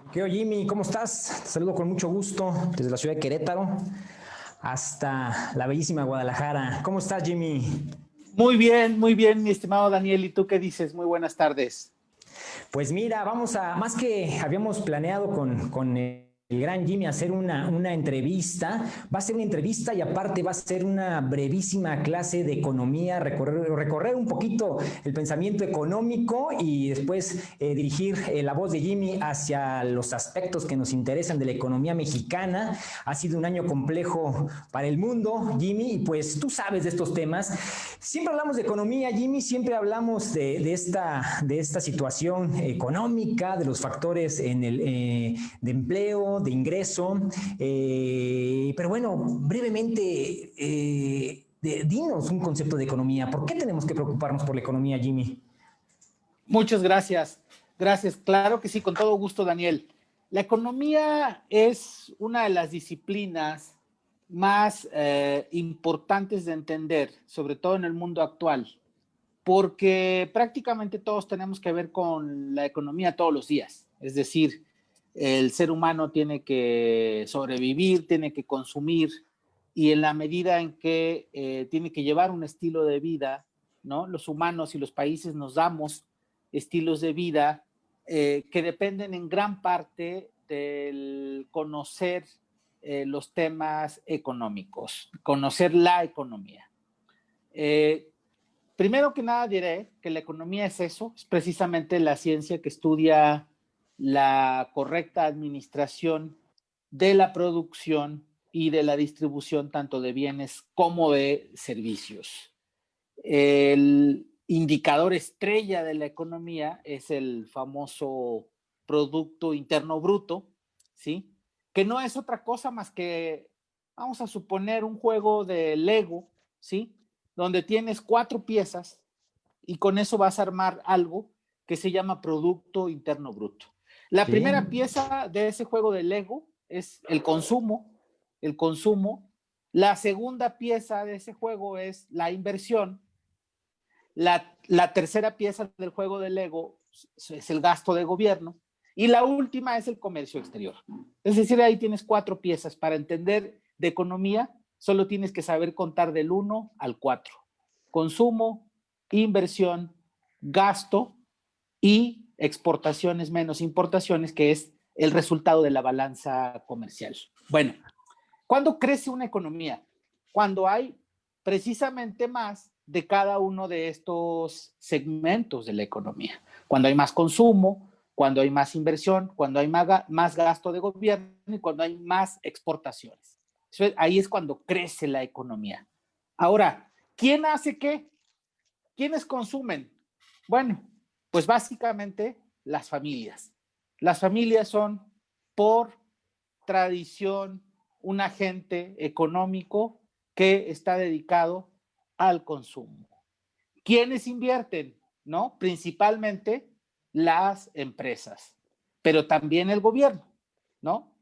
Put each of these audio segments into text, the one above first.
¿Qué onda, Jimmy? ¿Cómo estás? Te saludo con mucho gusto desde la ciudad de Querétaro hasta la bellísima Guadalajara. ¿Cómo estás, Jimmy? Muy bien, mi estimado Daniel. ¿Y tú qué dices? Muy buenas tardes. Pues mira, más que habíamos planeado con el gran Jimmy hacer una entrevista, va a ser una entrevista y aparte va a ser una brevísima clase de economía, recorrer un poquito el pensamiento económico y después dirigir la voz de Jimmy hacia los aspectos que nos interesan de la economía mexicana. Ha sido un año complejo para el mundo, Jimmy, y pues tú sabes de estos temas. Siempre hablamos de economía, Jimmy, siempre hablamos de esta situación económica, de los factores de empleo, de ingreso. Pero bueno, brevemente, dinos un concepto de economía. ¿Por qué tenemos que preocuparnos por la economía, Jimmy? Muchas gracias. Gracias. Claro que sí, con todo gusto, Daniel. La economía es una de las disciplinas más importantes de entender, sobre todo en el mundo actual, porque prácticamente todos tenemos que ver con la economía todos los días. Es decir, el ser humano tiene que sobrevivir, tiene que consumir, y en la medida en que tiene que llevar un estilo de vida, ¿no? Los humanos y los países nos damos estilos de vida que dependen en gran parte del conocer los temas económicos, conocer la economía. Eh, Primero que nada diré que la economía es eso, es precisamente la ciencia que estudia la correcta administración de la producción y de la distribución tanto de bienes como de servicios. El indicador estrella de la economía es el famoso Producto Interno Bruto, ¿sí? Que no es otra cosa más que, vamos a suponer, un juego de Lego, ¿sí? Donde tienes 4 piezas y con eso vas a armar algo que se llama Producto Interno Bruto. La Sí, primera pieza de ese juego de Lego es el consumo. La segunda pieza de ese juego es la inversión. La tercera pieza del juego de Lego es el gasto de gobierno y la última es el comercio exterior. Es decir, ahí tienes 4 piezas. Para entender de economía, solo tienes que saber contar del 1 al 4. Consumo, inversión, gasto y exportaciones menos importaciones, que es el resultado de la balanza comercial. Bueno, ¿cuándo crece una economía? Cuando hay precisamente más de cada uno de estos segmentos de la economía. Cuando hay más consumo, cuando hay más inversión, cuando hay más gasto de gobierno y cuando hay más exportaciones. Ahí es cuando crece la economía. Ahora, ¿quién hace qué? ¿Quiénes consumen? Bueno, pues básicamente las familias. Las familias son por tradición un agente económico que está dedicado al consumo. ¿Quiénes invierten? ¿No? Principalmente las empresas, pero también el gobierno, ¿no?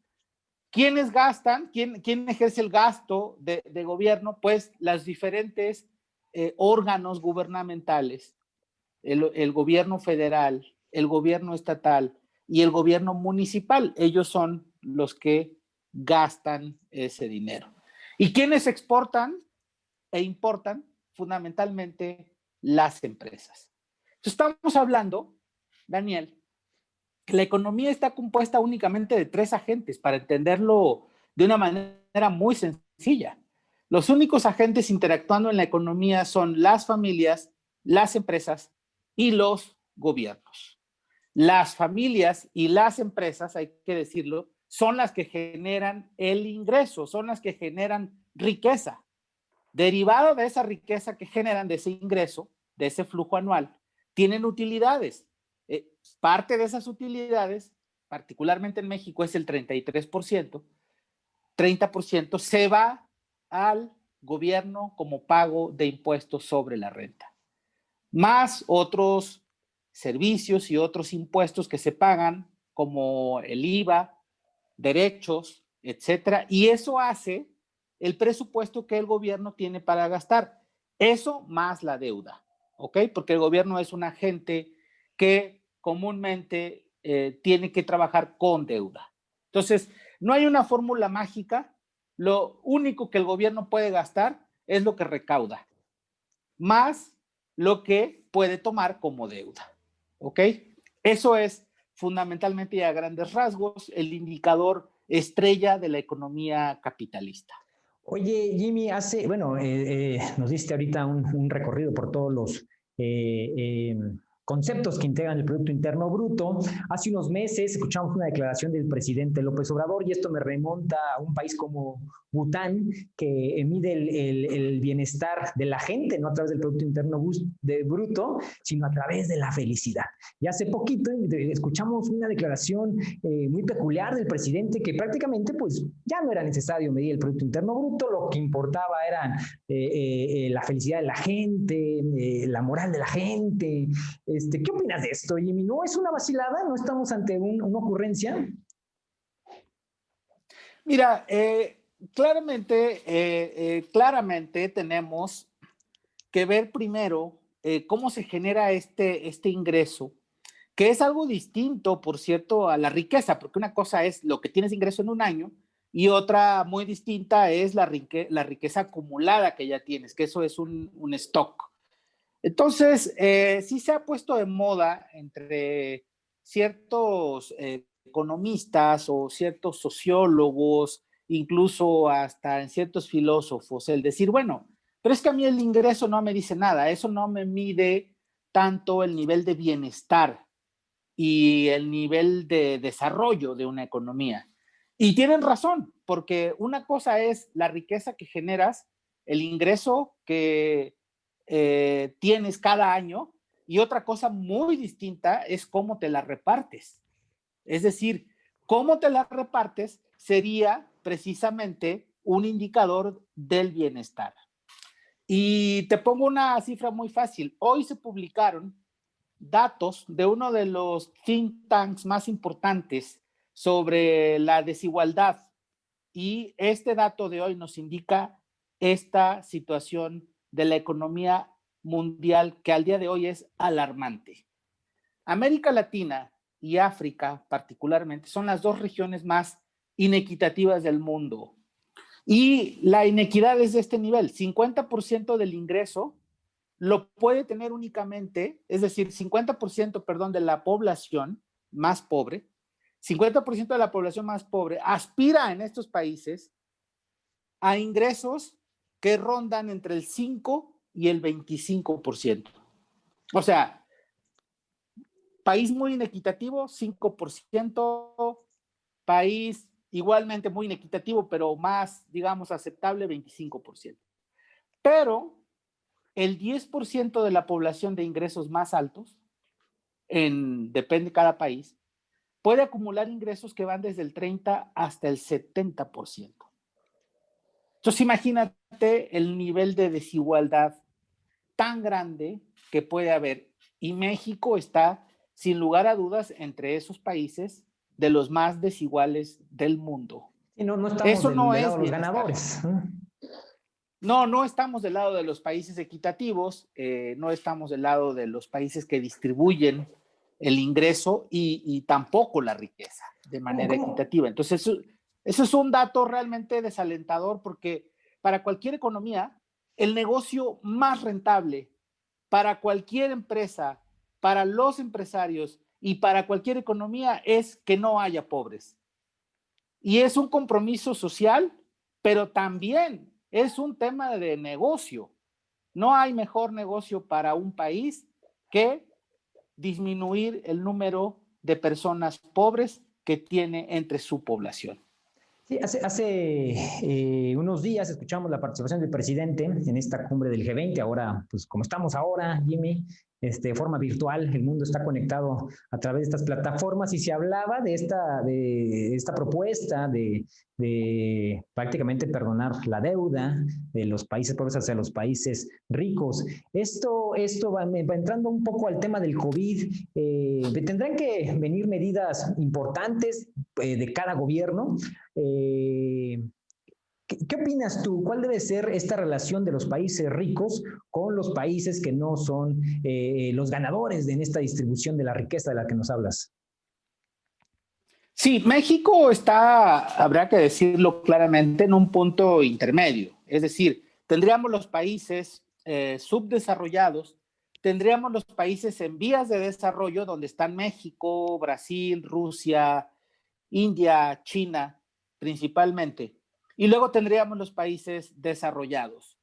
¿Quiénes gastan? ¿Quién ejerce el gasto de gobierno? Pues las diferentes órganos gubernamentales, el gobierno federal, el gobierno estatal y el gobierno municipal. Ellos son los que gastan ese dinero. ¿Y quiénes exportan e importan? Fundamentalmente las empresas. Entonces, estamos hablando, Daniel, que la economía está compuesta únicamente de 3 agentes, para entenderlo de una manera muy sencilla. Los únicos agentes interactuando en la economía son las familias, las empresas y los gobiernos. Las familias y las empresas, hay que decirlo, son las que generan el ingreso, son las que generan riqueza. Derivado de esa riqueza que generan, de ese ingreso, de ese flujo anual, tienen utilidades. Parte de esas utilidades, particularmente en México, es el 33%. 30% se va al gobierno como pago de impuestos sobre la renta, más otros servicios y otros impuestos que se pagan, como el IVA, derechos, etcétera, y eso hace el presupuesto que el gobierno tiene para gastar. Eso más la deuda, ¿ok? Porque el gobierno es un agente que comúnmente tiene que trabajar con deuda. Entonces, no hay una fórmula mágica. Lo único que el gobierno puede gastar es lo que recauda, más lo que puede tomar como deuda. ¿Ok? Eso es fundamentalmente y a grandes rasgos el indicador estrella de la economía capitalista. Oye, Jimmy, nos diste ahorita un recorrido por todos los eh, eh, conceptos que integran el Producto Interno Bruto. Hace unos meses escuchamos una declaración del presidente López Obrador y esto me remonta a un país como Bután, que mide el bienestar de la gente, no a través del Producto Interno Bruto, sino a través de la felicidad. Y hace poquito escuchamos una declaración muy peculiar del presidente que prácticamente pues ya no era necesario medir el Producto Interno Bruto, lo que importaba era la felicidad de la gente, la moral de la gente. ¿Qué opinas de esto, Jimmy? ¿No es una vacilada? ¿No estamos ante una ocurrencia? Mira, claramente tenemos que ver primero cómo se genera este ingreso, que es algo distinto, por cierto, a la riqueza, porque una cosa es lo que tienes de ingreso en un año y otra muy distinta es la riqueza acumulada que ya tienes, que eso es un stock. Entonces, sí se ha puesto de moda entre ciertos economistas o ciertos sociólogos, incluso hasta en ciertos filósofos, el decir, bueno, pero es que a mí el ingreso no me dice nada, eso no me mide tanto el nivel de bienestar y el nivel de desarrollo de una economía. Y tienen razón, porque una cosa es la riqueza que generas, el ingreso que tienes cada año, y otra cosa muy distinta es cómo te la repartes. Es decir, cómo te la repartes sería precisamente un indicador del bienestar. Y te pongo una cifra muy fácil. Hoy se publicaron datos de uno de los think tanks más importantes sobre la desigualdad. Y este dato de hoy nos indica esta situación de la economía mundial que al día de hoy es alarmante. América Latina y África particularmente son las dos regiones más inequitativas del mundo. Y la inequidad es de este nivel, 50% del ingreso lo puede tener únicamente, es decir, 50%, perdón, de la población más pobre, 50% de la población más pobre aspira en estos países a ingresos que rondan entre el 5 y el 25%. O sea, país muy inequitativo, 5%, país igualmente muy inequitativo, pero más, digamos, aceptable, 25%. Pero el 10% de la población de ingresos más altos, depende de cada país, puede acumular ingresos que van desde el 30 hasta el 70%. Entonces, imagínate el nivel de desigualdad tan grande que puede haber. Y México está, sin lugar a dudas, entre esos países de los más desiguales del mundo. Y no estamos Eso no del es lado de los bienestar. ganadores. No estamos del lado de los países equitativos, no estamos del lado de los países que distribuyen el ingreso y tampoco la riqueza de manera equitativa. Entonces, eso es un dato realmente desalentador porque para cualquier economía, el negocio más rentable para cualquier empresa, para los empresarios y para cualquier economía es que no haya pobres. Y es un compromiso social, pero también es un tema de negocio. No hay mejor negocio para un país que disminuir el número de personas pobres que tiene entre su población. Sí, hace unos días escuchamos la participación del presidente en esta cumbre del G20. Ahora, pues como estamos ahora, Jimmy, de forma virtual, el mundo está conectado a través de estas plataformas y se hablaba de esta propuesta de prácticamente perdonar la deuda de los países pobres hacia los países ricos. Esto va entrando un poco al tema del COVID. Tendrán que venir medidas importantes de cada gobierno. ¿Qué opinas tú? ¿Cuál debe ser esta relación de los países ricos con los países que no son los ganadores en esta distribución de la riqueza de la que nos hablas? Sí, México está, habrá que decirlo claramente, en un punto intermedio. Es decir, tendríamos los países subdesarrollados, tendríamos los países en vías de desarrollo, donde están México, Brasil, Rusia, India, China, principalmente. Y luego tendríamos los países desarrollados.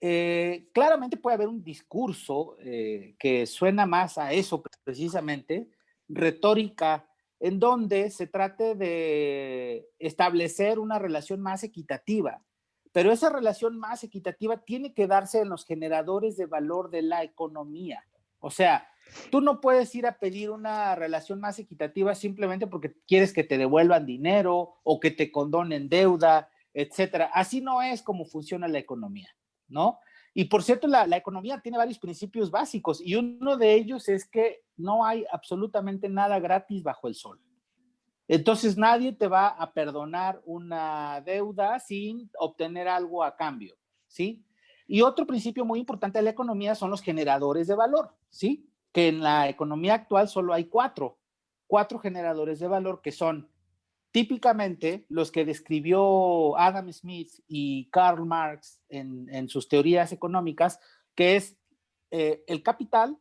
Claramente puede haber un discurso que suena más a eso precisamente, retórica, en donde se trate de establecer una relación más equitativa, pero esa relación más equitativa tiene que darse en los generadores de valor de la economía. O sea, tú no puedes ir a pedir una relación más equitativa simplemente porque quieres que te devuelvan dinero o que te condonen deuda, etcétera. Así no es como funciona la economía, ¿no? Y por cierto, la economía tiene varios principios básicos y uno de ellos es que no hay absolutamente nada gratis bajo el sol. Entonces nadie te va a perdonar una deuda sin obtener algo a cambio, ¿sí? Y otro principio muy importante de la economía son los generadores de valor, ¿sí? Que en la economía actual solo hay cuatro generadores de valor que son típicamente los que describió Adam Smith y Karl Marx en sus teorías económicas, que es el capital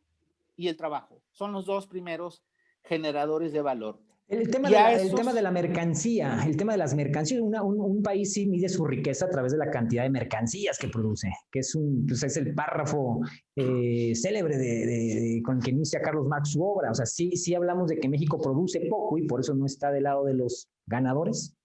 y el trabajo. Son los dos primeros generadores de valor. Y a El tema de esos, la mercancía, el tema de las mercancías, un país sí mide su riqueza a través de la cantidad de mercancías que produce, que es, pues es el párrafo célebre con que inicia Carlos Marx su obra. O sea, sí, sí hablamos de que México produce poco y por eso no está del lado de los ganadores.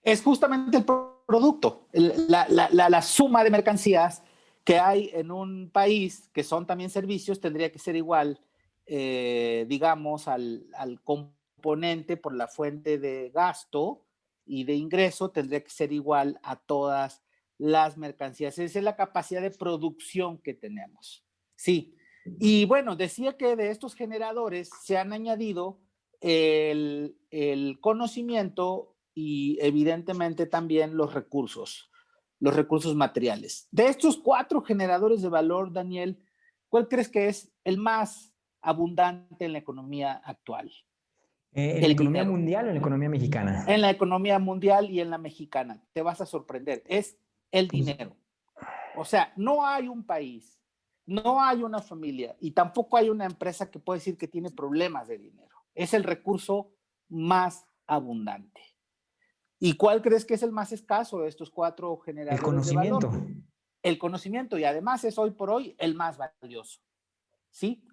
es justamente el producto, la suma de mercancías que hay en un país, que son también servicios, tendría que ser igual, digamos, al componente por la fuente de gasto y de ingreso, tendría que ser igual a todas las mercancías. Esa es la capacidad de producción que tenemos. Sí. Y bueno, decía que de estos generadores se han añadido el conocimiento y evidentemente también los recursos materiales. De estos cuatro generadores de valor, Daniel, ¿cuál crees que es el más abundante en la economía actual? ¿En la El economía dinero. mundial o en la economía mexicana? En la economía mundial y en la mexicana. Te vas a sorprender. Es el Pues, dinero. O sea, no hay un país, no hay una familia y tampoco hay una empresa que puede decir que tiene problemas de dinero. Es el recurso más abundante. ¿Y cuál crees que es el más escaso de estos cuatro el generadores de valor? conocimiento. El conocimiento, y además es hoy por hoy el más valioso, ¿sí?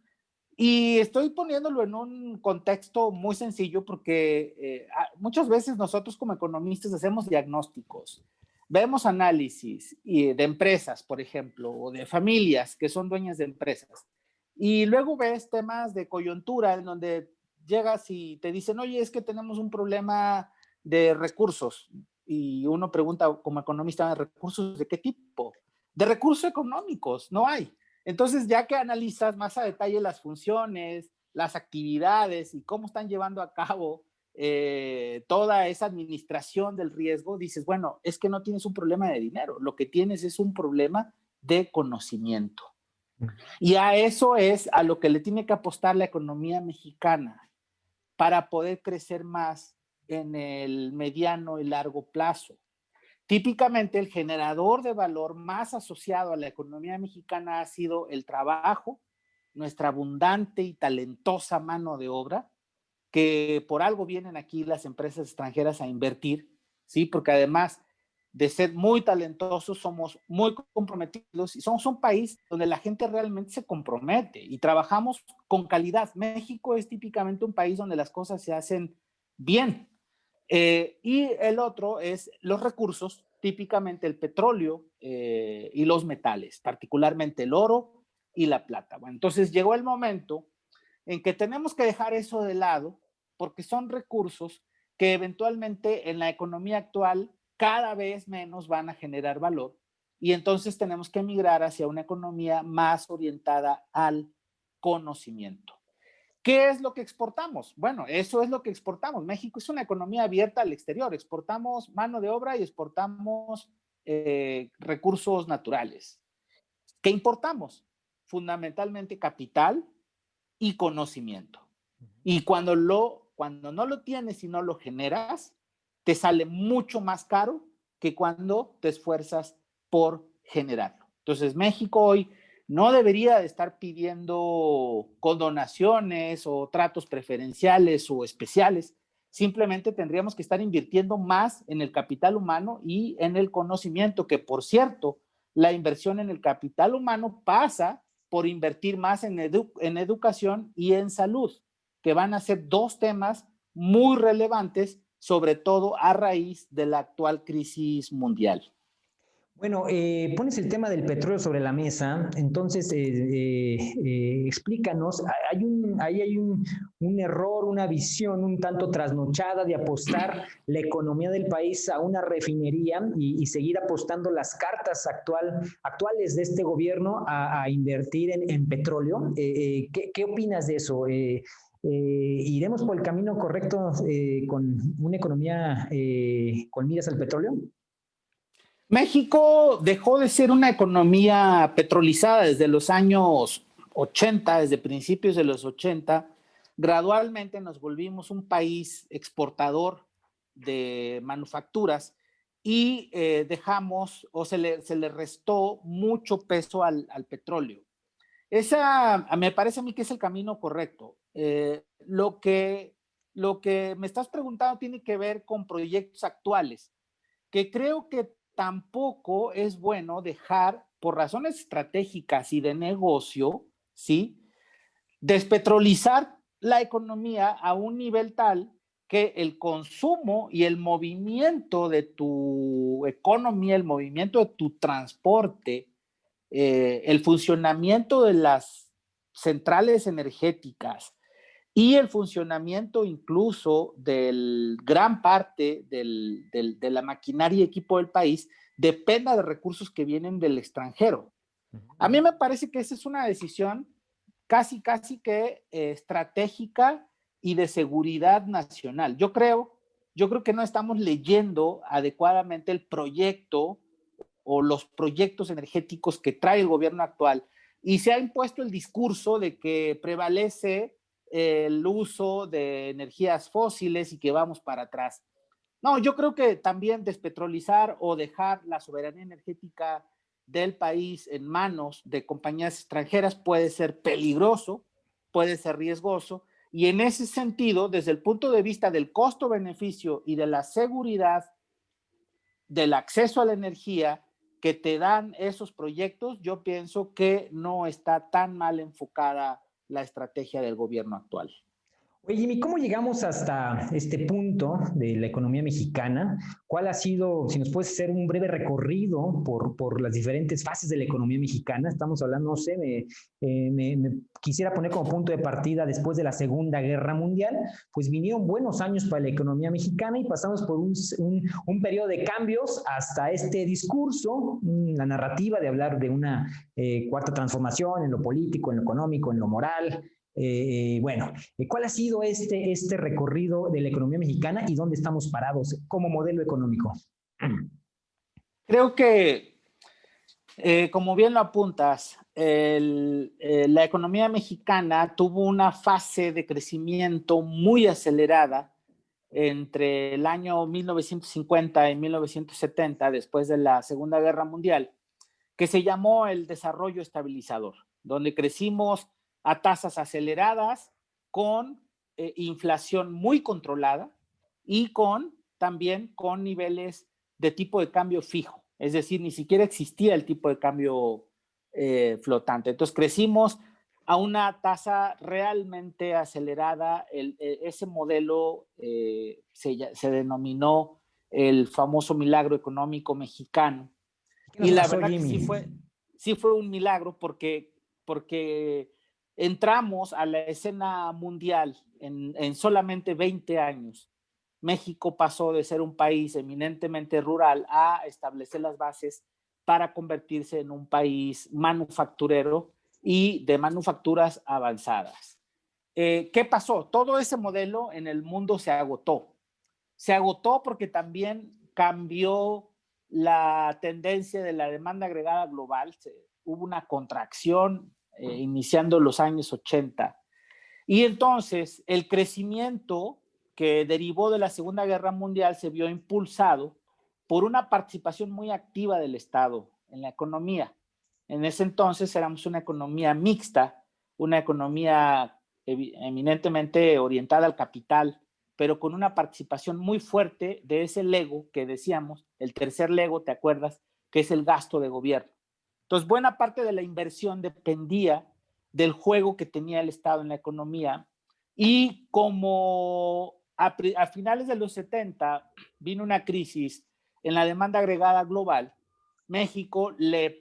Y estoy poniéndolo en un contexto muy sencillo porque muchas veces nosotros como economistas hacemos diagnósticos, vemos análisis de empresas, por ejemplo, o de familias que son dueñas de empresas, y luego ves temas de coyuntura en donde llegas y te dicen, oye, es que tenemos un problema de recursos, y uno pregunta como economista, ¿recursos de qué tipo? De recursos económicos, no hay. Entonces, ya que analizas más a detalle las funciones, las actividades y cómo están llevando a cabo toda esa administración del riesgo, dices, bueno, es que no tienes un problema de dinero, lo que tienes es un problema de conocimiento. Y a eso es a lo que le tiene que apostar la economía mexicana para poder crecer más en el mediano y largo plazo. Típicamente el generador de valor más asociado a la economía mexicana ha sido el trabajo, nuestra abundante y talentosa mano de obra, que por algo vienen aquí las empresas extranjeras a invertir, ¿sí? Porque además de ser muy talentosos, somos muy comprometidos y somos un país donde la gente realmente se compromete y trabajamos con calidad. México es típicamente un país donde las cosas se hacen bien. Y el otro es los recursos, típicamente el petróleo y los metales, particularmente el oro y la plata. Bueno, entonces llegó el momento en que tenemos que dejar eso de lado porque son recursos que eventualmente en la economía actual cada vez menos van a generar valor y entonces tenemos que migrar hacia una economía más orientada al conocimiento. ¿Qué es lo que exportamos? Bueno, eso es lo que exportamos. México es una economía abierta al exterior. Exportamos mano de obra y exportamos recursos naturales. ¿Qué importamos? Fundamentalmente capital y conocimiento. Y cuando lo cuando no lo tienes y no lo generas, te sale mucho más caro que cuando te esfuerzas por generarlo. Entonces, México hoy no debería de estar pidiendo condonaciones o tratos preferenciales o especiales. Simplemente tendríamos que estar invirtiendo más en el capital humano y en el conocimiento, que por cierto, la inversión en el capital humano pasa por invertir más en educación y en salud, que van a ser dos temas muy relevantes, sobre todo a raíz de la actual crisis mundial. Bueno, pones el tema del petróleo sobre la mesa, entonces explícanos, ahí hay un error, una visión un tanto trasnochada de apostar la economía del país a una refinería y seguir apostando las cartas actuales de este gobierno a invertir en petróleo. ¿Qué opinas de eso? ¿Iremos por el camino correcto con una economía con miras al petróleo? México dejó de ser una economía petrolizada desde los años 80, desde principios de los 80. Gradualmente nos volvimos un país exportador de manufacturas y dejamos o se le restó mucho peso al petróleo. Esa me parece a mí que es el camino correcto. Lo que me estás preguntando tiene que ver con proyectos actuales, que creo que tampoco es bueno dejar, por razones estratégicas y de negocio, ¿sí?, despetrolizar la economía a un nivel tal que el consumo y el movimiento de tu economía, el movimiento de tu transporte, el funcionamiento de las centrales energéticas y el funcionamiento incluso de gran parte de la maquinaria y equipo del país dependa de recursos que vienen del extranjero. A mí me parece que esa es una decisión casi que estratégica y de seguridad nacional. Yo creo que no estamos leyendo adecuadamente el proyecto o los proyectos energéticos que trae el gobierno actual, y se ha impuesto el discurso de que prevalece el uso de energías fósiles y que vamos para atrás. No, yo creo que también despetrolizar o dejar la soberanía energética del país en manos de compañías extranjeras puede ser peligroso, puede ser riesgoso, y en ese sentido, desde el punto de vista del costo-beneficio y de la seguridad del acceso a la energía que te dan esos proyectos, yo pienso que no está tan mal enfocada la estrategia del gobierno actual. Oye, Jimmy, ¿cómo llegamos hasta este punto de la economía mexicana? ¿Cuál ha sido, si nos puedes hacer un breve recorrido por las diferentes fases de la economía mexicana? Estamos hablando, no sé, me quisiera poner como punto de partida después de la Segunda Guerra Mundial, pues vinieron buenos años para la economía mexicana y pasamos por un periodo de cambios hasta este discurso, la narrativa de hablar de una cuarta transformación en lo político, en lo económico, en lo moral. Bueno, ¿cuál ha sido este recorrido de la economía mexicana y dónde estamos parados como modelo económico? Creo que, como bien lo apuntas, la economía mexicana tuvo una fase de crecimiento muy acelerada entre el año 1950 y 1970, después de la Segunda Guerra Mundial, que se llamó el desarrollo estabilizador, donde crecimos a tasas aceleradas, con inflación muy controlada y también con niveles de tipo de cambio fijo. Es decir, ni siquiera existía el tipo de cambio flotante. Entonces crecimos a una tasa realmente acelerada. Ese modelo se denominó el famoso milagro económico mexicano. Y la verdad que sí fue un milagro porque entramos a la escena mundial en solamente 20 años. México pasó de ser un país eminentemente rural a establecer las bases para convertirse en un país manufacturero y de manufacturas avanzadas. ¿Qué pasó? Todo ese modelo en el mundo se agotó. Se agotó porque también cambió la tendencia de la demanda agregada global. Hubo una contracción iniciando los años 80. Y entonces el crecimiento que derivó de la Segunda Guerra Mundial se vio impulsado por una participación muy activa del Estado en la economía. En ese entonces éramos una economía mixta, una economía eminentemente orientada al capital, pero con una participación muy fuerte de ese lego que decíamos, el tercer lego, ¿te acuerdas? Que es el gasto de gobierno. Entonces, buena parte de la inversión dependía del juego que tenía el Estado en la economía, y como a finales de los 70 vino una crisis en la demanda agregada global, México le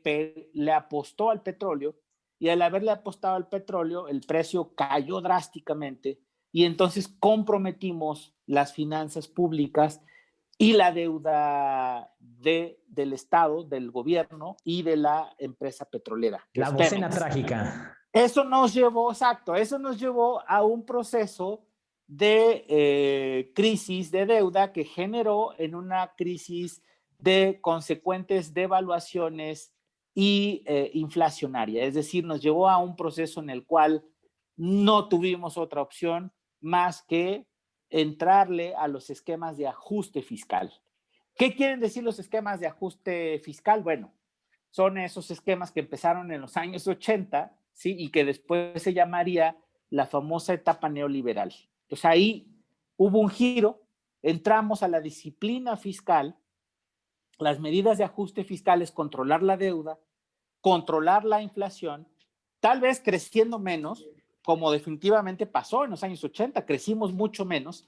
apostó al petróleo, y al haberle apostado al petróleo, el precio cayó drásticamente, y entonces comprometimos las finanzas públicas y la deuda del Estado, del gobierno y de la empresa petrolera, que La es docena Pemex. trágica. Eso nos llevó, exacto, eso nos llevó a un proceso de crisis de deuda que generó en una crisis de consecuentes devaluaciones y inflacionaria. Es decir, nos llevó a un proceso en el cual no tuvimos otra opción más que entrarle a los esquemas de ajuste fiscal. ¿Qué quieren decir los esquemas de ajuste fiscal? Bueno, son esos esquemas que empezaron en los años 80, ¿sí? Y que después se llamaría la famosa etapa neoliberal. Entonces ahí hubo un giro, entramos a la disciplina fiscal, las medidas de ajuste fiscal es controlar la deuda, controlar la inflación, tal vez creciendo menos, como definitivamente pasó en los años 80, crecimos mucho menos,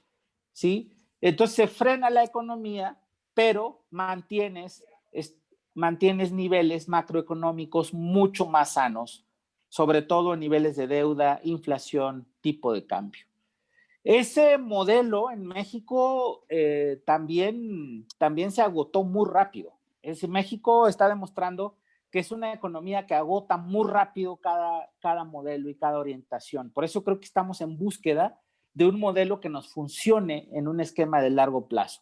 ¿sí? Entonces se frena la economía, pero mantienes niveles macroeconómicos mucho más sanos, sobre todo en niveles de deuda, inflación, tipo de cambio. Ese modelo en México también se agotó muy rápido. México está demostrando que es una economía que agota muy rápido cada modelo y cada orientación. Por eso creo que estamos en búsqueda de un modelo que nos funcione en un esquema de largo plazo.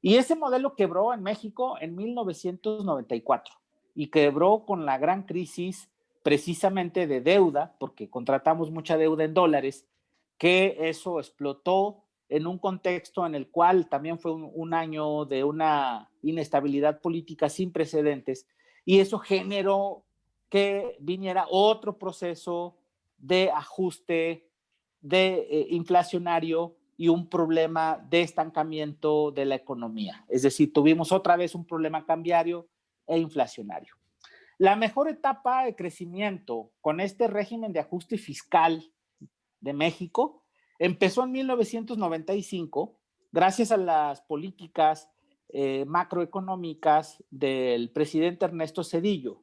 Y ese modelo quebró en México en 1994 y quebró con la gran crisis precisamente de deuda, porque contratamos mucha deuda en dólares, que eso explotó en un contexto en el cual también fue un año de una inestabilidad política sin precedentes, y eso generó que viniera otro proceso de ajuste inflacionario y un problema de estancamiento de la economía. Es decir, tuvimos otra vez un problema cambiario e inflacionario. La mejor etapa de crecimiento con este régimen de ajuste fiscal de México empezó en 1995, gracias a las políticas macroeconómicas del presidente Ernesto Zedillo,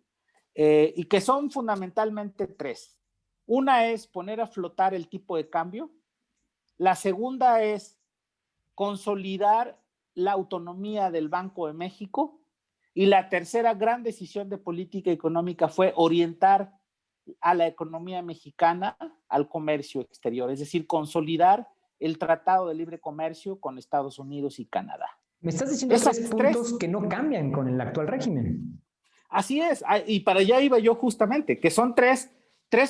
y que son fundamentalmente tres. Una es poner a flotar el tipo de cambio. La segunda es consolidar la autonomía del Banco de México. Y la tercera gran decisión de política económica fue orientar a la economía mexicana al comercio exterior, es decir, consolidar el Tratado de Libre Comercio con Estados Unidos y Canadá. Me estás diciendo tres puntos que no cambian con el actual régimen. Así es, y para allá iba yo justamente, que son tres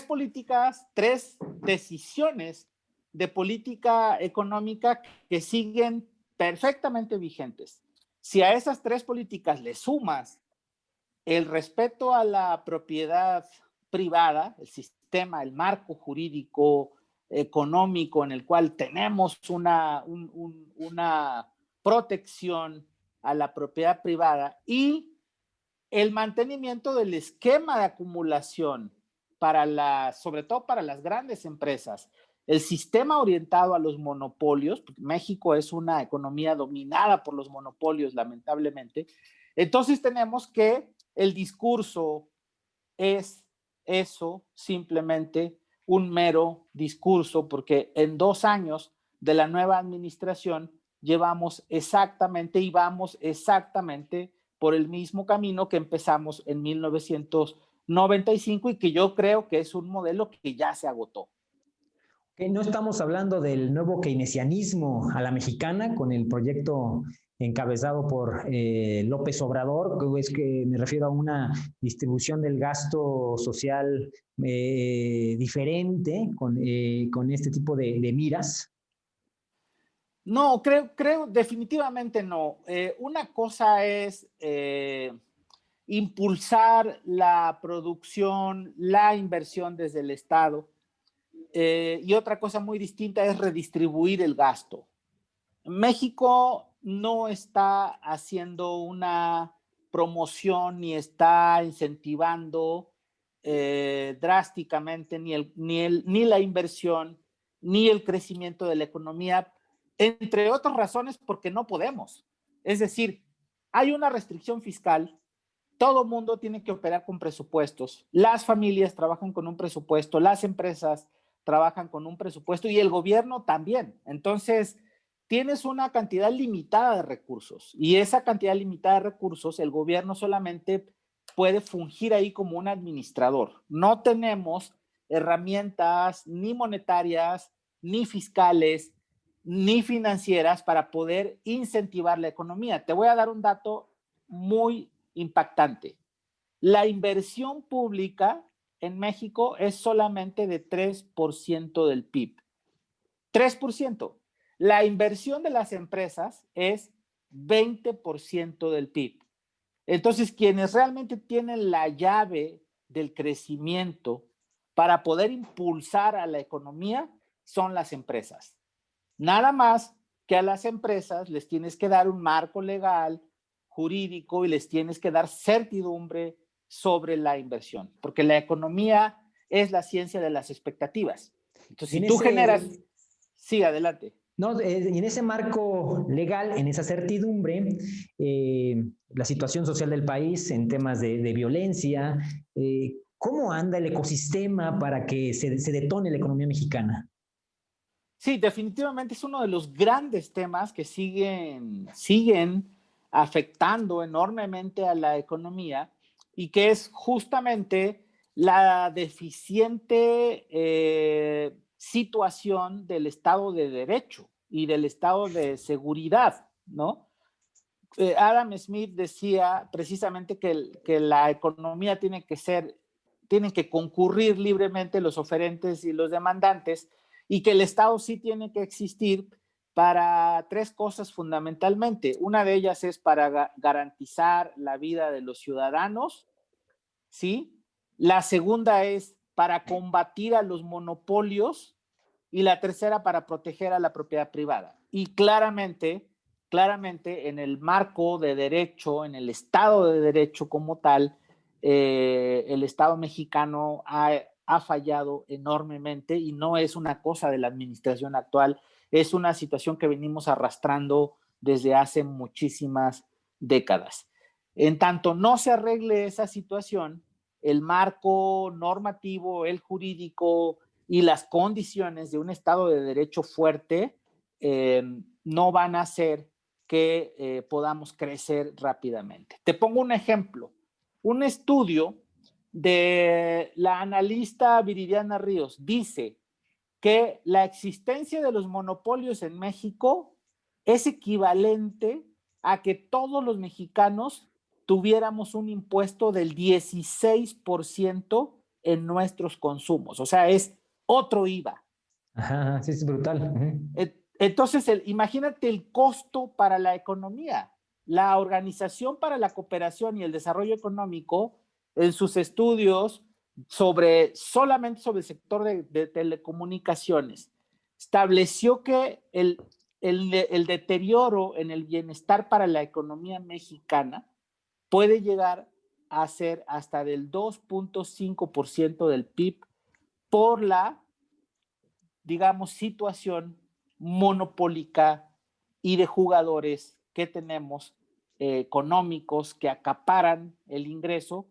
políticas, tres decisiones de política económica que siguen perfectamente vigentes. Si a esas tres políticas le sumas el respeto a la propiedad privada, el sistema, el marco jurídico económico en el cual tenemos una protección a la propiedad privada, y el mantenimiento del esquema de acumulación sobre todo para las grandes empresas, el sistema orientado a los monopolios, porque México es una economía dominada por los monopolios, lamentablemente. Entonces tenemos que el discurso es eso, simplemente un mero discurso, porque en 2 años de la nueva administración llevamos exactamente y vamos exactamente por el mismo camino que empezamos en 1995, y que yo creo que es un modelo que ya se agotó. Que no estamos hablando del nuevo keynesianismo a la mexicana con el proyecto encabezado por López Obrador, que es que me refiero a una distribución del gasto social diferente con este tipo de miras. No, creo definitivamente no. Una cosa es impulsar la producción, la inversión desde el Estado, y otra cosa muy distinta es redistribuir el gasto. México no está haciendo una promoción ni está incentivando drásticamente ni la inversión ni el crecimiento de la economía, entre otras razones porque no podemos. Es decir, hay una restricción fiscal, todo mundo tiene que operar con presupuestos, las familias trabajan con un presupuesto, las empresas trabajan con un presupuesto y el gobierno también. Entonces, tienes una cantidad limitada de recursos y esa cantidad limitada de recursos, el gobierno solamente puede fungir ahí como un administrador. No tenemos herramientas ni monetarias, ni fiscales, ni financieras para poder incentivar la economía. Te voy a dar un dato muy impactante. La inversión pública en México es solamente de 3% del PIB. 3%. La inversión de las empresas es 20% del PIB. Entonces, quienes realmente tienen la llave del crecimiento para poder impulsar a la economía son las empresas. Nada más que a las empresas les tienes que dar un marco legal, jurídico, y les tienes que dar certidumbre sobre la inversión, porque la economía es la ciencia de las expectativas. Entonces, Y en si tú generas, ese, sí, adelante. no, y en ese marco legal, en esa certidumbre, la situación social del país en temas de violencia, ¿cómo anda el ecosistema para que se detone la economía mexicana? Sí, definitivamente es uno de los grandes temas que siguen afectando enormemente a la economía y que es justamente la deficiente situación del Estado de Derecho y del Estado de Seguridad, ¿no? Adam Smith decía precisamente que la economía tienen que concurrir libremente los oferentes y los demandantes y que el Estado sí tiene que existir para tres cosas fundamentalmente. Una de ellas es para garantizar la vida de los ciudadanos, ¿sí? La segunda es para combatir a los monopolios y la tercera para proteger a la propiedad privada. Y claramente en el marco de derecho, en el Estado de Derecho como tal, el Estado mexicano ha fallado enormemente y no es una cosa de la administración actual, es una situación que venimos arrastrando desde hace muchísimas décadas. En tanto no se arregle esa situación, el marco normativo, el jurídico y las condiciones de un Estado de Derecho fuerte no van a hacer que podamos crecer rápidamente. Te pongo un ejemplo. Un estudio de la analista Viridiana Ríos dice que la existencia de los monopolios en México es equivalente a que todos los mexicanos tuviéramos un impuesto del 16% en nuestros consumos. O sea, es otro IVA. Ajá, sí, es brutal. Uh-huh. Entonces, imagínate el costo para la economía. La Organización para la Cooperación y el Desarrollo Económico, en sus estudios solamente sobre el sector de telecomunicaciones, estableció que el deterioro en el bienestar para la economía mexicana puede llegar a ser hasta del 2.5% del PIB por la, digamos, situación monopólica y de jugadores que tenemos económicos que acaparan el ingreso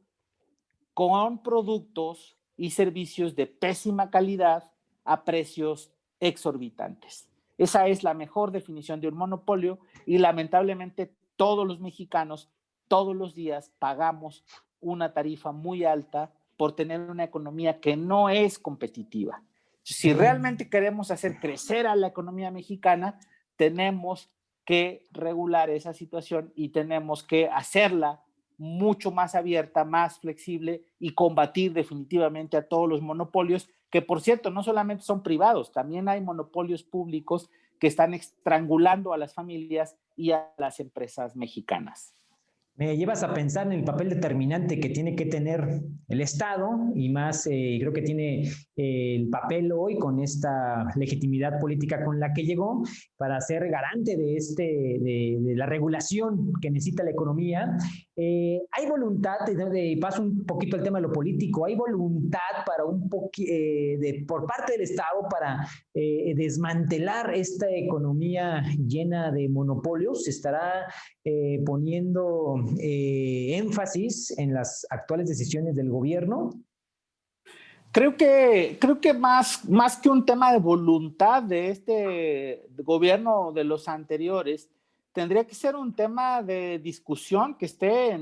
con productos y servicios de pésima calidad a precios exorbitantes. Esa es la mejor definición de un monopolio y lamentablemente todos los mexicanos todos los días pagamos una tarifa muy alta por tener una economía que no es competitiva. Si realmente queremos hacer crecer a la economía mexicana, tenemos que regular esa situación y tenemos que hacerla mucho más abierta, más flexible y combatir definitivamente a todos los monopolios, que por cierto no solamente son privados, también hay monopolios públicos que están estrangulando a las familias y a las empresas mexicanas. Me llevas a pensar en el papel determinante que tiene que tener el Estado y más creo que tiene el papel hoy con esta legitimidad política con la que llegó para ser garante de la regulación que necesita la economía. Hay voluntad, y paso un poquito al tema de lo político, hay voluntad para por parte del Estado para desmantelar esta economía llena de monopolios. ¿Se estará poniendo énfasis en las actuales decisiones del gobierno? Creo que más que un tema de voluntad de este gobierno de los anteriores, tendría que ser un tema de discusión que esté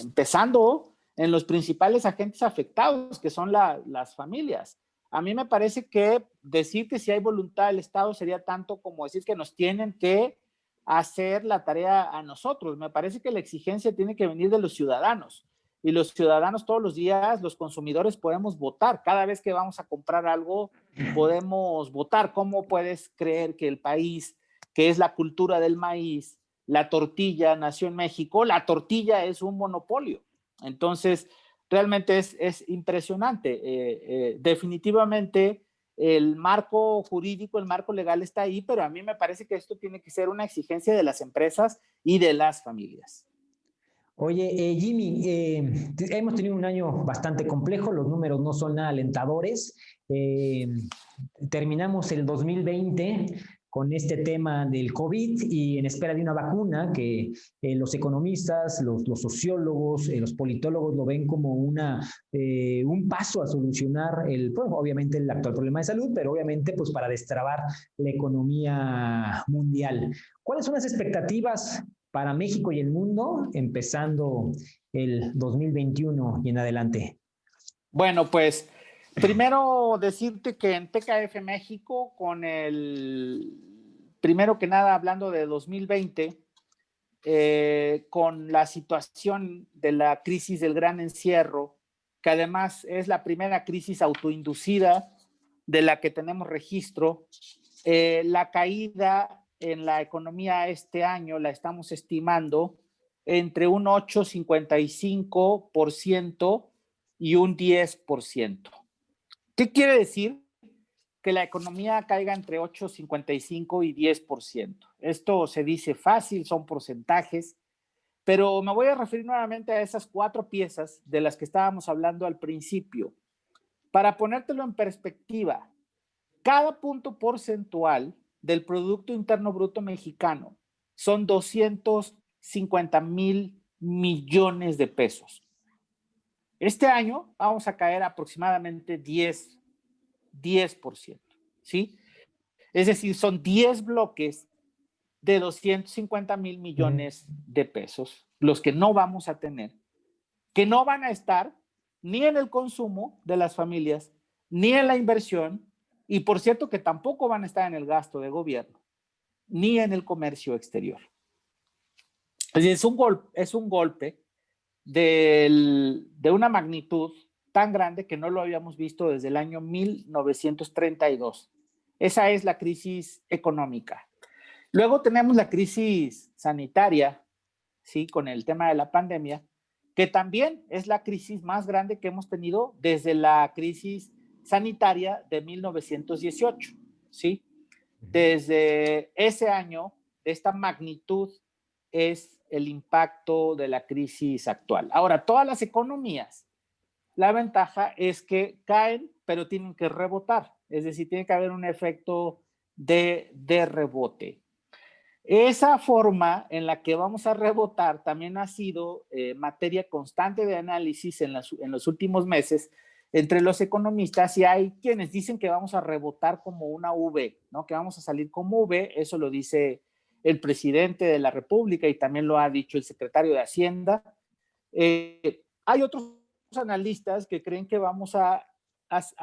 empezando en los principales agentes afectados, que son las familias. A mí me parece que decir que si hay voluntad del Estado sería tanto como decir que nos tienen que hacer la tarea a nosotros. Me parece que la exigencia tiene que venir de los ciudadanos. Y los ciudadanos todos los días, los consumidores, podemos votar. Cada vez que vamos a comprar algo, podemos votar. ¿Cómo puedes creer que el país, que es la cultura del maíz, la tortilla nació en México? La tortilla es un monopolio. Entonces, realmente es impresionante. Definitivamente, el marco jurídico, el marco legal está ahí, pero a mí me parece que esto tiene que ser una exigencia de las empresas y de las familias. Oye, Jimmy, hemos tenido un año bastante complejo, los números no son nada alentadores. Terminamos el 2020 con este tema del COVID y en espera de una vacuna que los economistas, los sociólogos, los politólogos lo ven como un paso a solucionar obviamente el actual problema de salud, pero obviamente pues para destrabar la economía mundial. ¿Cuáles son las expectativas para México y el mundo empezando el 2021 y en adelante? Bueno, pues primero decirte que en TKF México, primero que nada hablando de 2020, con la situación de la crisis del gran encierro, que además es la primera crisis autoinducida de la que tenemos registro, la caída en la economía este año la estamos estimando entre un 8,55% y un 10%. ¿Qué quiere decir? Que la economía caiga entre 8,55 y 10%. Esto se dice fácil, son porcentajes, pero me voy a referir nuevamente a esas 4 piezas de las que estábamos hablando al principio. Para ponértelo en perspectiva, cada punto porcentual del Producto Interno Bruto mexicano son 250,000 millones de pesos. Este año vamos a caer aproximadamente 10%, ¿sí? Es decir, son 10 bloques de 250,000 millones de pesos, los que no vamos a tener, que no van a estar ni en el consumo de las familias, ni en la inversión, y por cierto que tampoco van a estar en el gasto de gobierno, ni en el comercio exterior. Es un golpe de una magnitud tan grande que no lo habíamos visto desde el año 1932. Esa es la crisis económica. Luego tenemos la crisis sanitaria, ¿sí? Con el tema de la pandemia, que también es la crisis más grande que hemos tenido desde la crisis sanitaria de 1918, ¿sí? Desde ese año, de esta magnitud, es el impacto de la crisis actual. Ahora, todas las economías, la ventaja es que caen, pero tienen que rebotar, es decir, tiene que haber un efecto de rebote. Esa forma en la que vamos a rebotar también ha sido materia constante de análisis en los últimos meses entre los economistas, y hay quienes dicen que vamos a rebotar como una V, ¿no? Que vamos a salir como V. Eso lo dice el presidente de la República y también lo ha dicho el secretario de Hacienda. Hay otros analistas que creen que vamos a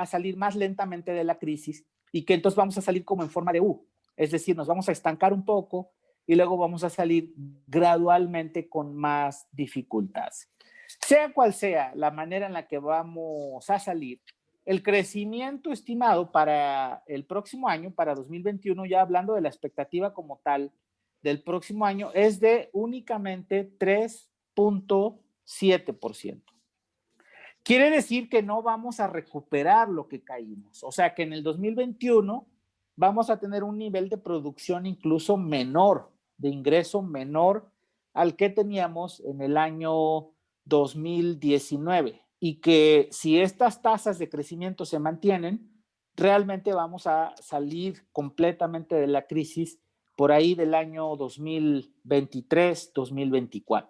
salir más lentamente de la crisis y que entonces vamos a salir como en forma de U. Es decir, nos vamos a estancar un poco y luego vamos a salir gradualmente con más dificultades. Sea cual sea la manera en la que vamos a salir, el crecimiento estimado para el próximo año, para 2021, ya hablando de la expectativa como tal del próximo año, es de únicamente 3.7%. Quiere decir que no vamos a recuperar lo que caímos. O sea que en el 2021 vamos a tener un nivel de producción incluso menor, de ingreso menor al que teníamos en el año 2019. Y que si estas tasas de crecimiento se mantienen, realmente vamos a salir completamente de la crisis por ahí del año 2023-2024,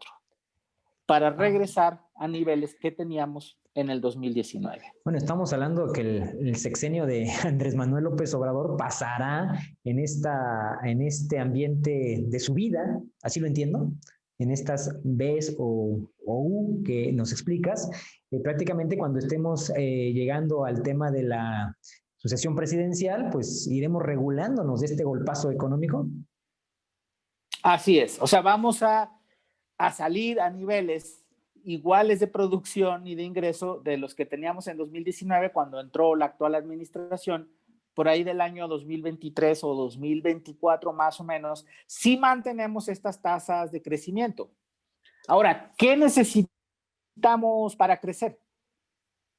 para regresar a niveles que teníamos en el 2019. Bueno, estamos hablando que el sexenio de Andrés Manuel López Obrador pasará en este ambiente de subida, así lo entiendo, en estas Bs o U que nos explicas, prácticamente cuando estemos llegando al tema de la sucesión presidencial, pues iremos regulándonos de este golpazo económico. Así es, o sea, vamos a salir a niveles iguales de producción y de ingreso de los que teníamos en 2019 cuando entró la actual administración, por ahí del año 2023 o 2024 más o menos, si mantenemos estas tasas de crecimiento. Ahora, ¿qué necesitamos para crecer?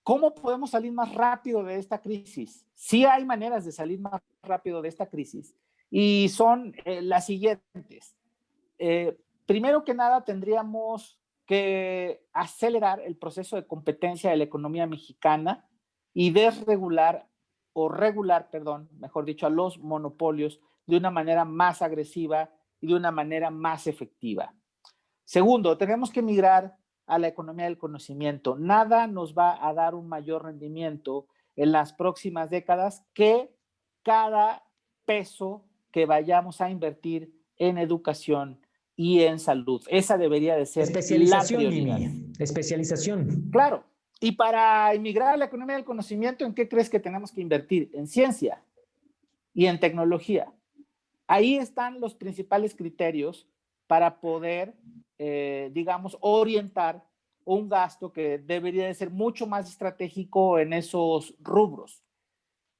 ¿Cómo podemos salir más rápido de esta crisis? Sí hay maneras de salir más rápido de esta crisis y son las siguientes. Primero que nada, tendríamos que acelerar el proceso de competencia de la economía mexicana y desregular o regular, perdón, mejor dicho, a los monopolios de una manera más agresiva y de una manera más efectiva. Segundo, tenemos que migrar a la economía del conocimiento. Nada nos va a dar un mayor rendimiento en las próximas décadas que cada peso que vayamos a invertir en educación y en salud. Esa debería de ser la prioridad. Jimmy. Especialización. Claro. Y para emigrar a la economía del conocimiento, ¿en qué crees que tenemos que invertir? En ciencia y en tecnología. Ahí están los principales criterios para poder, digamos, orientar un gasto que debería de ser mucho más estratégico en esos rubros.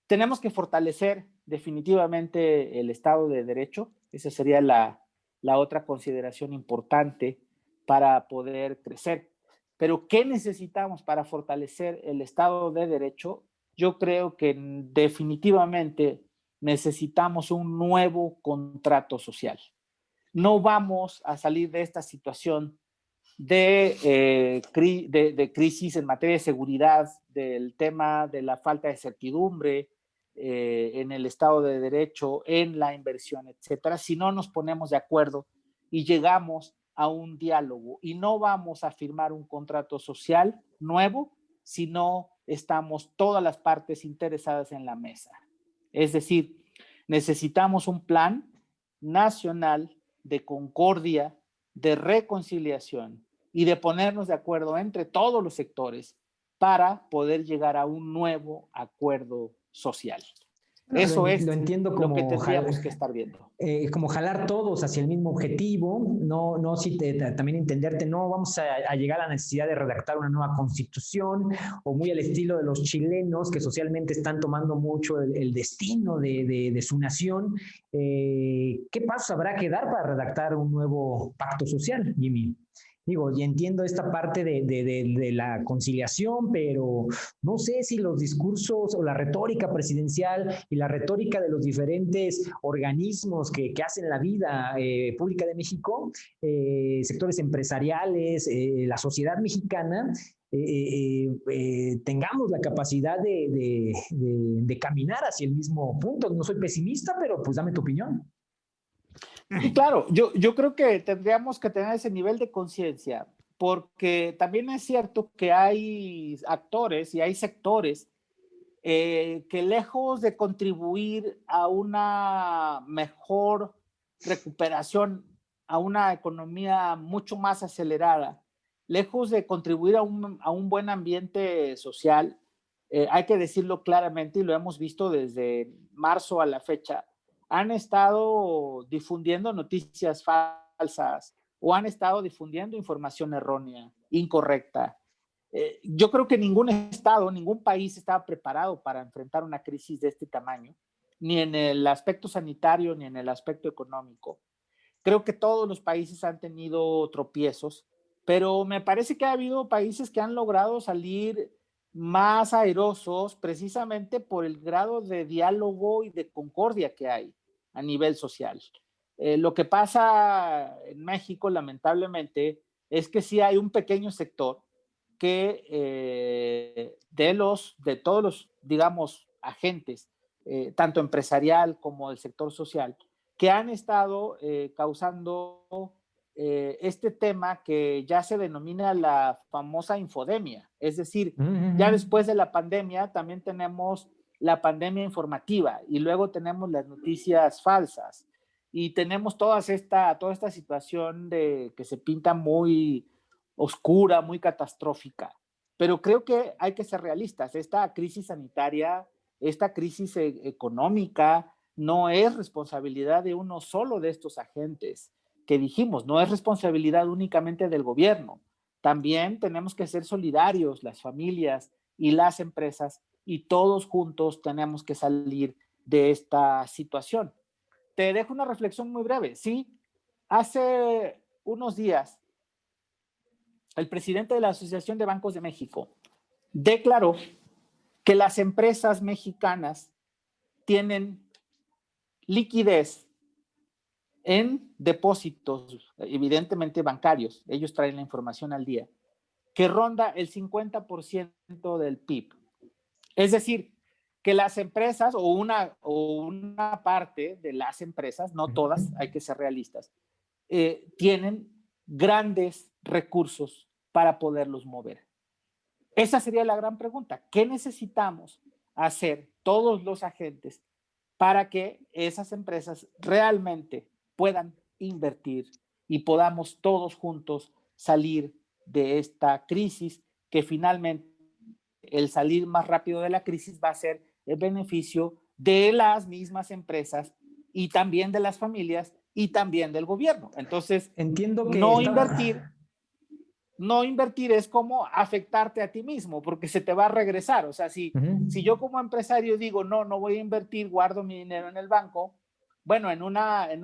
Tenemos que fortalecer definitivamente el Estado de Derecho. Esa sería la otra consideración importante para poder crecer. Pero, ¿qué necesitamos para fortalecer el Estado de Derecho? Yo creo que definitivamente necesitamos un nuevo contrato social. No vamos a salir de esta situación de crisis en materia de seguridad, del tema de la falta de certidumbre en el Estado de Derecho, en la inversión, etcétera, si no nos ponemos de acuerdo y llegamos a un diálogo. Y no vamos a firmar un contrato social nuevo si no estamos todas las partes interesadas en la mesa. Es decir, necesitamos un plan nacional de concordia, de reconciliación y de ponernos de acuerdo entre todos los sectores para poder llegar a un nuevo acuerdo social. Eso es lo entiendo como lo que tendríamos que estar viendo. Como jalar todos hacia el mismo objetivo, no si también entenderte, no vamos a llegar a la necesidad de redactar una nueva constitución o muy al estilo de los chilenos que socialmente están tomando mucho el destino de su nación. ¿Qué pasos habrá que dar para redactar un nuevo pacto social, Jimmy? Digo, y entiendo esta parte de la conciliación, pero no sé si los discursos o la retórica presidencial y la retórica de los diferentes organismos que hacen la vida pública de México, sectores empresariales, la sociedad mexicana, tengamos la capacidad de caminar hacia el mismo punto. No soy pesimista, pero pues dame tu opinión. Y claro, yo creo que tendríamos que tener ese nivel de conciencia, porque también es cierto que hay actores y hay sectores que lejos de contribuir a una mejor recuperación, a una economía mucho más acelerada, lejos de contribuir a un buen ambiente social, hay que decirlo claramente y lo hemos visto desde marzo a la fecha, han estado difundiendo noticias falsas o han estado difundiendo información errónea, incorrecta. Yo creo que ningún estado, ningún país estaba preparado para enfrentar una crisis de este tamaño, ni en el aspecto sanitario, ni en el aspecto económico. Creo que todos los países han tenido tropiezos, pero me parece que ha habido países que han logrado salir más airosos precisamente por el grado de diálogo y de concordia que hay a nivel social. Lo que pasa en México, lamentablemente, es que sí hay un pequeño sector que de todos los, digamos, agentes, tanto empresarial como del sector social, que han estado causando este tema que ya se denomina la famosa infodemia. Es decir, ya después de la pandemia también tenemos la pandemia informativa y luego tenemos las noticias falsas y tenemos toda esta situación de que se pinta muy oscura, muy catastrófica. Pero creo que hay que ser realistas. Esta crisis sanitaria, esta crisis económica, no es responsabilidad de uno solo de estos agentes que dijimos, no es responsabilidad únicamente del gobierno. También tenemos que ser solidarios, las familias y las empresas, y todos juntos tenemos que salir de esta situación. Te dejo una reflexión muy breve. Sí, hace unos días el presidente de la Asociación de Bancos de México declaró que las empresas mexicanas tienen liquidez en depósitos, evidentemente bancarios, ellos traen la información al día, que ronda el 50% del PIB. Es decir, que las empresas o una parte de las empresas, no todas, hay que ser realistas, tienen grandes recursos para poderlos mover. Esa sería la gran pregunta. ¿Qué necesitamos hacer todos los agentes para que esas empresas realmente puedan invertir y podamos todos juntos salir de esta crisis, que finalmente el salir más rápido de la crisis va a ser el beneficio de las mismas empresas y también de las familias y también del gobierno? Entonces, entiendo que no invertir es como afectarte a ti mismo, porque se te va a regresar. O sea, si yo como empresario digo, no voy a invertir, guardo mi dinero en el banco, bueno, en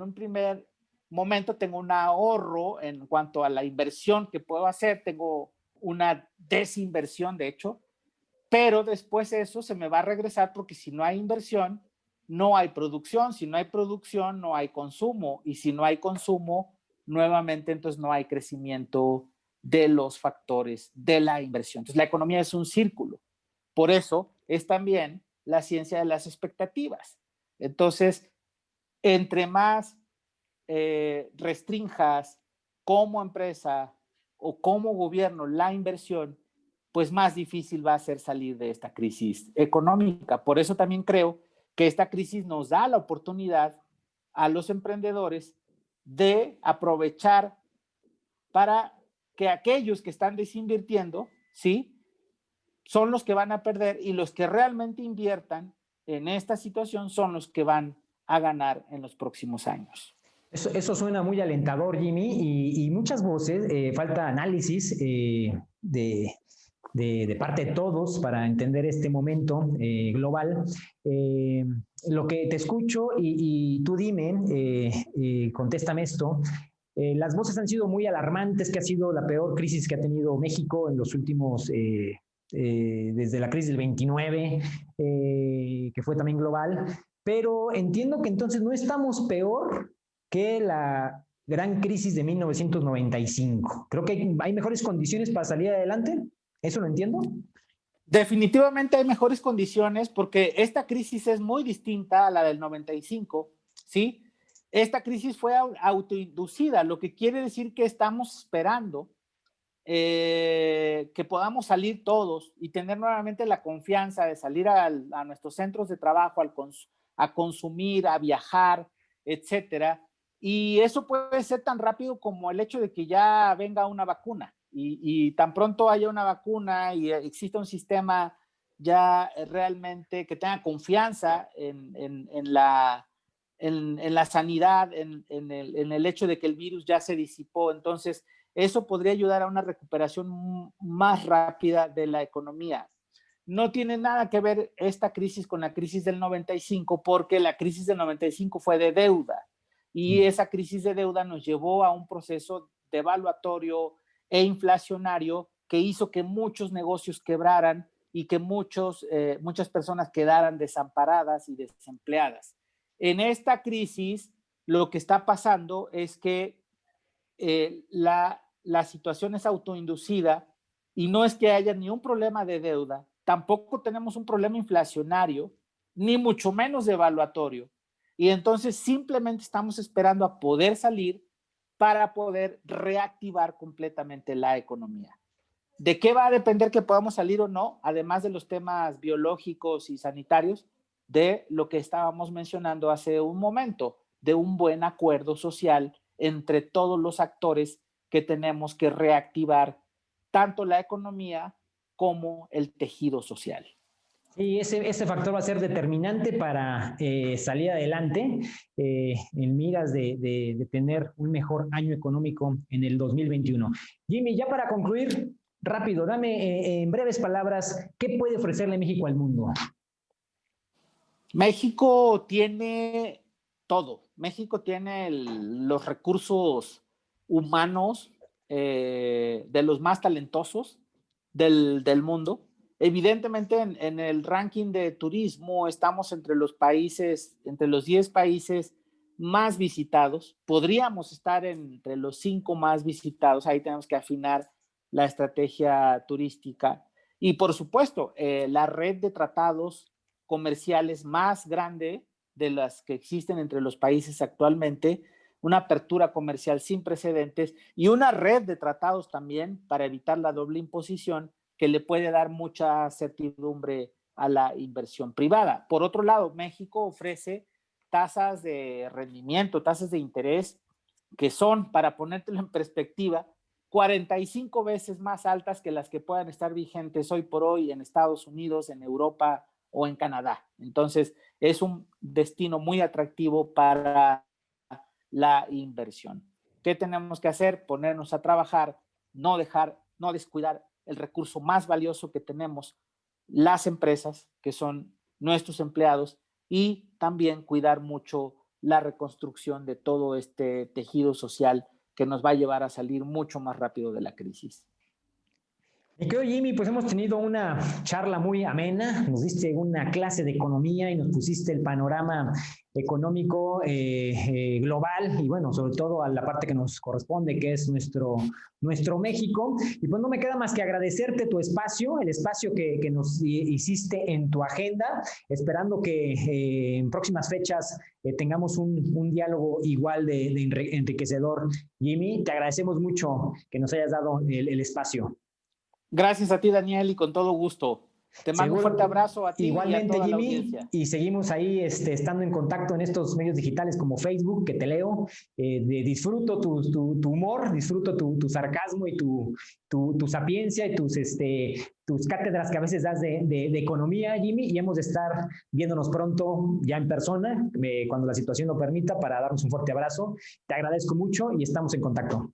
un primer momento tengo un ahorro en cuanto a la inversión que puedo hacer, tengo una desinversión, de hecho, pero después eso se me va a regresar, porque si no hay inversión, no hay producción, si no hay producción, no hay consumo, y si no hay consumo, nuevamente entonces no hay crecimiento de los factores de la inversión. Entonces la economía es un círculo. Por eso es también la ciencia de las expectativas. Entonces, entre más restrinjas como empresa o como gobierno la inversión, pues más difícil va a ser salir de esta crisis económica. Por eso también creo que esta crisis nos da la oportunidad a los emprendedores de aprovechar para que aquellos que están desinvirtiendo, ¿sí?, son los que van a perder, y los que realmente inviertan en esta situación son los que van a ganar en los próximos años. Eso suena muy alentador, Jimmy, y muchas voces, falta análisis de parte de todos para entender este momento global. Lo que te escucho y tú dime, contéstame esto. Las voces han sido muy alarmantes, que ha sido la peor crisis que ha tenido México en los últimos, desde la crisis del 29, que fue también global, pero entiendo que entonces no estamos peor que la gran crisis de 1995. Creo que hay mejores condiciones para salir adelante. ¿Eso lo entiendo? Definitivamente hay mejores condiciones, porque esta crisis es muy distinta a la del 95, ¿sí? Esta crisis fue autoinducida, lo que quiere decir que estamos esperando que podamos salir todos y tener nuevamente la confianza de salir a nuestros centros de trabajo, a consumir, a viajar, etcétera. Y eso puede ser tan rápido como el hecho de que ya venga una vacuna, y tan pronto haya una vacuna y exista un sistema ya realmente que tenga confianza en la sanidad, en el hecho de que el virus ya se disipó. Entonces eso podría ayudar a una recuperación más rápida de la economía. No tiene nada que ver esta crisis con la crisis del 95, porque la crisis del 95 fue de deuda y esa crisis de deuda nos llevó a un proceso devaluatorio e inflacionario que hizo que muchos negocios quebraran y que muchas personas quedaran desamparadas y desempleadas. En esta crisis, lo que está pasando es que la situación es autoinducida y no es que haya ni un problema de deuda, tampoco tenemos un problema inflacionario, ni mucho menos devaluatorio. Y entonces simplemente estamos esperando a poder salir para poder reactivar completamente la economía. ¿De qué va a depender que podamos salir o no? Además de los temas biológicos y sanitarios, de lo que estábamos mencionando hace un momento, de un buen acuerdo social entre todos los actores que tenemos que reactivar tanto la economía como el tejido social. Sí, ese factor va a ser determinante para salir adelante en miras de tener un mejor año económico en el 2021. Jimmy, ya para concluir, rápido, dame en breves palabras, ¿qué puede ofrecerle México al mundo? México tiene todo. México tiene los recursos humanos de los más talentosos del mundo. Evidentemente, en el ranking de turismo estamos entre los 10 países más visitados. Podríamos estar entre los 5 más visitados. Ahí tenemos que afinar la estrategia turística. Y por supuesto, la red de tratados comerciales más grande de las que existen entre los países actualmente, una apertura comercial sin precedentes y una red de tratados también para evitar la doble imposición que le puede dar mucha certidumbre a la inversión privada. Por otro lado, México ofrece tasas de rendimiento, tasas de interés que son, para ponértelo en perspectiva, 45 veces más altas que las que puedan estar vigentes hoy por hoy en Estados Unidos, en Europa o en Canadá. Entonces, es un destino muy atractivo para la inversión. ¿Qué tenemos que hacer? Ponernos a trabajar, no descuidar el recurso más valioso que tenemos, las empresas, que son nuestros empleados, y también cuidar mucho la reconstrucción de todo este tejido social que nos va a llevar a salir mucho más rápido de la crisis. Mi querido Jimmy, pues hemos tenido una charla muy amena, nos diste una clase de economía y nos pusiste el panorama económico global y bueno, sobre todo a la parte que nos corresponde, que es nuestro México. Y pues no me queda más que agradecerte tu espacio, el espacio que nos hiciste en tu agenda, esperando que en próximas fechas tengamos un diálogo igual de enriquecedor. Jimmy, te agradecemos mucho que nos hayas dado el espacio. Gracias a ti, Daniel, y con todo gusto. Te mando un fuerte abrazo a ti. Igualmente, y a toda Jimmy, la audiencia. y seguimos ahí estando en contacto en estos medios digitales como Facebook, que te leo. Disfruto tu humor, disfruto tu sarcasmo y tu sapiencia y tus cátedras que a veces das de economía, Jimmy, y hemos de estar viéndonos pronto ya en persona, cuando la situación lo permita, para darnos un fuerte abrazo. Te agradezco mucho y estamos en contacto.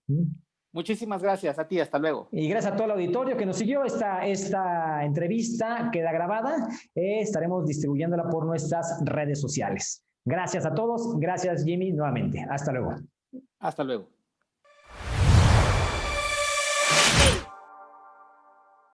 Muchísimas gracias a ti, hasta luego. Y gracias a todo el auditorio que nos siguió. Esta entrevista queda grabada, estaremos distribuyéndola por nuestras redes sociales. Gracias a todos, gracias Jimmy nuevamente. Hasta luego. Hasta luego.